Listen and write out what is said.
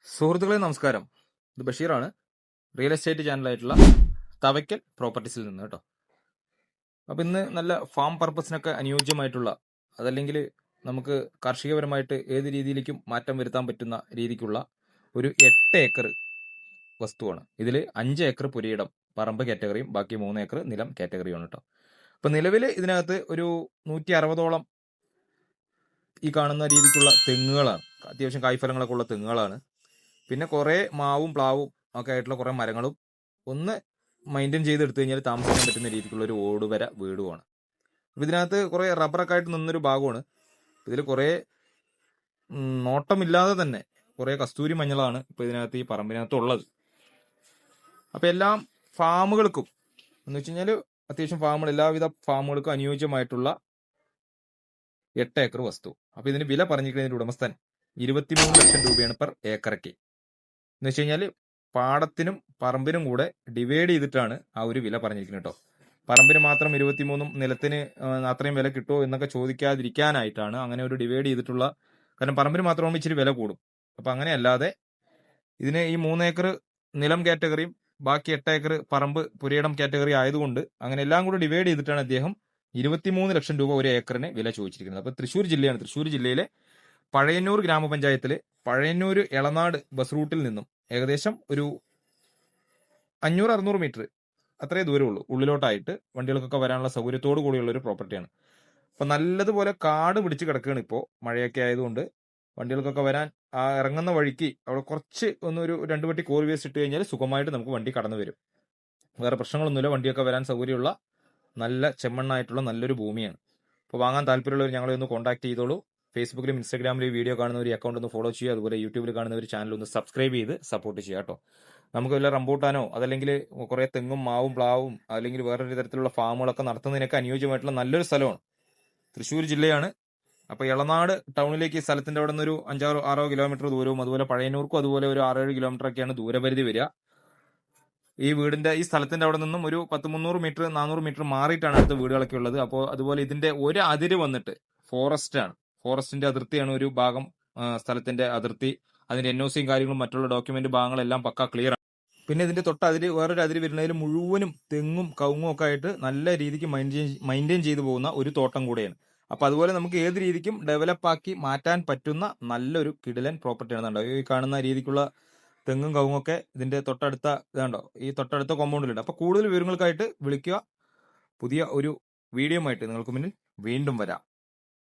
സുഹൃത്തുക്കളെ നമസ്കാരം. ഇത് ബഷീറാണ്. റിയൽ എസ്റ്റേറ്റ് ചാനലായിട്ടുള്ള തവയ്ക്കൽ പ്രോപ്പർട്ടീസിൽ നിന്ന് കേട്ടോ. അപ്പം ഇന്ന് നല്ല ഫാം പർപ്പസിനൊക്കെ അനുയോജ്യമായിട്ടുള്ള, അതല്ലെങ്കിൽ നമുക്ക് കാർഷികപരമായിട്ട് ഏത് രീതിയിലേക്കും മാറ്റം വരുത്താൻ പറ്റുന്ന രീതിക്കുള്ള ഒരു 8 ഏക്കർ വസ്തുവാണ്. ഇതിൽ 5 ഏക്കർ പുരയിടം പറമ്പ് കാറ്റഗറിയും ബാക്കി 3 ഏക്കർ നിലം കാറ്റഗറിയുമാണ് കേട്ടോ. അപ്പം നിലവിൽ ഇതിനകത്ത് ഒരു 160ഓളം ഈ കാണുന്ന രീതിക്കുള്ള തെങ്ങുകളാണ്. അത്യാവശ്യം കായ്ഫലങ്ങളൊക്കെ ഉള്ള തെങ്ങുകളാണ്. പിന്നെ കുറേ മാവും പ്ലാവും ഒക്കെ ആയിട്ടുള്ള കുറേ മരങ്ങളും ഒന്ന് മെയിൻറ്റെയിൻ ചെയ്തെടുത്തു കഴിഞ്ഞാൽ താമസിക്കാൻ പറ്റുന്ന രീതിക്കുള്ള ഒരു ഓടുവര വീടുമാണ്. അപ്പോൾ ഇതിനകത്ത് കുറേ റബ്ബറൊക്കെ ആയിട്ട് നിന്നൊരു ഭാഗമാണ്. ഇതിൽ കുറേ നോട്ടമില്ലാതെ തന്നെ കുറേ കസ്തൂരി മഞ്ഞളാണ് ഇപ്പോൾ ഇതിനകത്ത് ഈ പറമ്പിനകത്ത് ഉള്ളത്. അപ്പോൾ എല്ലാം ഫാമുകൾക്കും എന്ന് വെച്ച് കഴിഞ്ഞാൽ അത്യാവശ്യം ഫാമുകൾ, എല്ലാവിധ ഫാമുകൾക്കും അനുയോജ്യമായിട്ടുള്ള 8 ഏക്കർ വസ്തു. അപ്പോൾ ഇതിന് വില പറഞ്ഞിരിക്കുന്നതിൻ്റെ ഉടമസ്ഥൻ 23 ലക്ഷം രൂപയാണ് പെർ ഏക്കറയ്ക്ക്. എന്ന് വെച്ച് കഴിഞ്ഞാൽ പാടത്തിനും പറമ്പിനും കൂടെ ഡിവൈഡ് ചെയ്തിട്ടാണ് ആ ഒരു വില പറഞ്ഞിരിക്കുന്നത് കേട്ടോ. പറമ്പിന് മാത്രം 23 നിലത്തിന് അത്രയും വില കിട്ടുമോ എന്നൊക്കെ ചോദിക്കാതിരിക്കാനായിട്ടാണ് അങ്ങനെ ഒരു ഡിവൈഡ് ചെയ്തിട്ടുള്ള. കാരണം പറമ്പിന് മാത്രമാകുമ്പോൾ ഇച്ചിരി വില കൂടും. അപ്പം അങ്ങനെ അല്ലാതെ ഇതിന് ഈ 3 ഏക്കർ നിലം കാറ്റഗറിയും ബാക്കി 8 ഏക്കർ പറമ്പ് പുരയിടം കാറ്റഗറി ആയതുകൊണ്ട് അങ്ങനെ എല്ലാം കൂടെ ഡിവൈഡ് ചെയ്തിട്ടാണ് അദ്ദേഹം 23 ലക്ഷം രൂപ ഒരു ഏക്കറിന് വില ചോദിച്ചിരിക്കുന്നത്. അപ്പോൾ തൃശ്ശൂർ ജില്ലയാണ്. തൃശ്ശൂർ ജില്ലയിലെ പഴയന്നൂർ ഗ്രാമപഞ്ചായത്തിലെ പഴയന്നൂർ എളനാട് ബസ് റൂട്ടിൽ നിന്നും ഏകദേശം ഒരു 500-600 മീറ്റർ അത്രേ ദൂരമുള്ളൂ ഉള്ളിലോട്ടായിട്ട് വണ്ടികൾക്കൊക്കെ വരാനുള്ള സൗകര്യത്തോടു കൂടിയുള്ള ഒരു പ്രോപ്പർട്ടിയാണ്. അപ്പം നല്ലതുപോലെ കാട് പിടിച്ച് കിടക്കുകയാണ് ഇപ്പോൾ, മഴയൊക്കെ ആയതുകൊണ്ട് വണ്ടികൾക്കൊക്കെ വരാൻ ആ ഇറങ്ങുന്ന വഴിക്ക് അവിടെ കുറച്ച് ഒരു 2 വട്ടി കോറി വേസ്റ്റ് ഇട്ട് കഴിഞ്ഞാൽ സുഖമായിട്ട് നമുക്ക് വണ്ടി കടന്നു വരും. വേറെ പ്രശ്നങ്ങളൊന്നുമില്ല. വണ്ടിയൊക്കെ വരാൻ സൗകര്യമുള്ള നല്ല ചെമ്മണ്ണായിട്ടുള്ള നല്ലൊരു ഭൂമിയാണ്. അപ്പോൾ വാങ്ങാൻ താല്പര്യമുള്ളവർ ഞങ്ങളെ ഒന്ന് കോൺടാക്ട് ചെയ്തോളൂ. ഫേസ്ബുക്കിലും ഇൻസ്റ്റാഗ്രാമിലും ഈ വീഡിയോ കാണുന്ന ഒരു അക്കൗണ്ട് ഒന്ന് ഫോളോ ചെയ്യുക. അതുപോലെ യൂട്യൂബിൽ കാണുന്ന ഒരു ചാനൽ ഒന്ന് സബ്സ്ക്രൈബ് ചെയ്ത് സപ്പോർട്ട് ചെയ്യുക കേട്ടോ. നമുക്ക് വല്ല റംബൂട്ടാനോ അതല്ലെങ്കിൽ കുറേ തെങ്ങും മാവും പ്ലാവും അല്ലെങ്കിൽ വേറൊരു തരത്തിലുള്ള ഫാമുകളൊക്കെ നടത്തുന്നതിനൊക്കെ അനുയോജ്യമായിട്ടുള്ള നല്ലൊരു സ്ഥലമാണ്. തൃശ്ശൂർ ജില്ലയാണ്. അപ്പോൾ എളനാട് ടൗണിലേക്ക് ഈ സ്ഥലത്തിൻ്റെ അവിടെ നിന്ന് ഒരു 5-6 കിലോമീറ്റർ ദൂരവും, അതുപോലെ പഴയന്നൂർക്കും അതുപോലെ ഒരു 6-7 കിലോമീറ്റർ ഒക്കെയാണ് ദൂരപരിധി വരിക. ഈ സ്ഥലത്തിന്റെ അവിടെ നിന്നും ഒരു 10-300 മീറ്റർ 400 മീറ്റർ മാറിയിട്ടാണ് അടുത്ത വീടുകളൊക്കെ ഉള്ളത്. അപ്പോൾ അതുപോലെ ഇതിന്റെ ഒരു അതിര് വന്നിട്ട് ഫോറസ്റ്റിന്റെ അതിർത്തിയാണ് ഒരു ഭാഗം. സ്ഥലത്തിന്റെ അതിർത്തി, അതിന്റെ NOCയും കാര്യങ്ങളും മറ്റുള്ള ഡോക്യുമെന്റ് ഭാഗങ്ങളെല്ലാം പക്ക ക്ലിയർ ആണ്. പിന്നെ ഇതിന്റെ തൊട്ടതിര് വേറൊരു അതിര് വരുന്നതിൽ മുഴുവനും തെങ്ങും കവുങ്ങും ഒക്കെ ആയിട്ട് നല്ല രീതിക്ക് മെയിൻറ്റെയിൻ ചെയ്തു പോകുന്ന ഒരു തോട്ടം കൂടെയാണ്. അപ്പൊ അതുപോലെ നമുക്ക് ഏത് രീതിക്കും ഡെവലപ്പ് ആക്കി മാറ്റാൻ പറ്റുന്ന നല്ലൊരു കിടിലൻ പ്രോപ്പർട്ടിയാണ്. ഈ കാണുന്ന രീതിക്കുള്ള തെങ്ങും കവുങ്ങൊക്കെ ഇതിന്റെ തൊട്ടടുത്ത കോമ്പൗണ്ടിലുണ്ട്. അപ്പൊ കൂടുതൽ വിവരങ്ങൾക്കായിട്ട് വിളിക്കുക. പുതിയ ഒരു വീഡിയോ ആയിട്ട് നിങ്ങൾക്ക് മുന്നിൽ വീണ്ടും വരാം.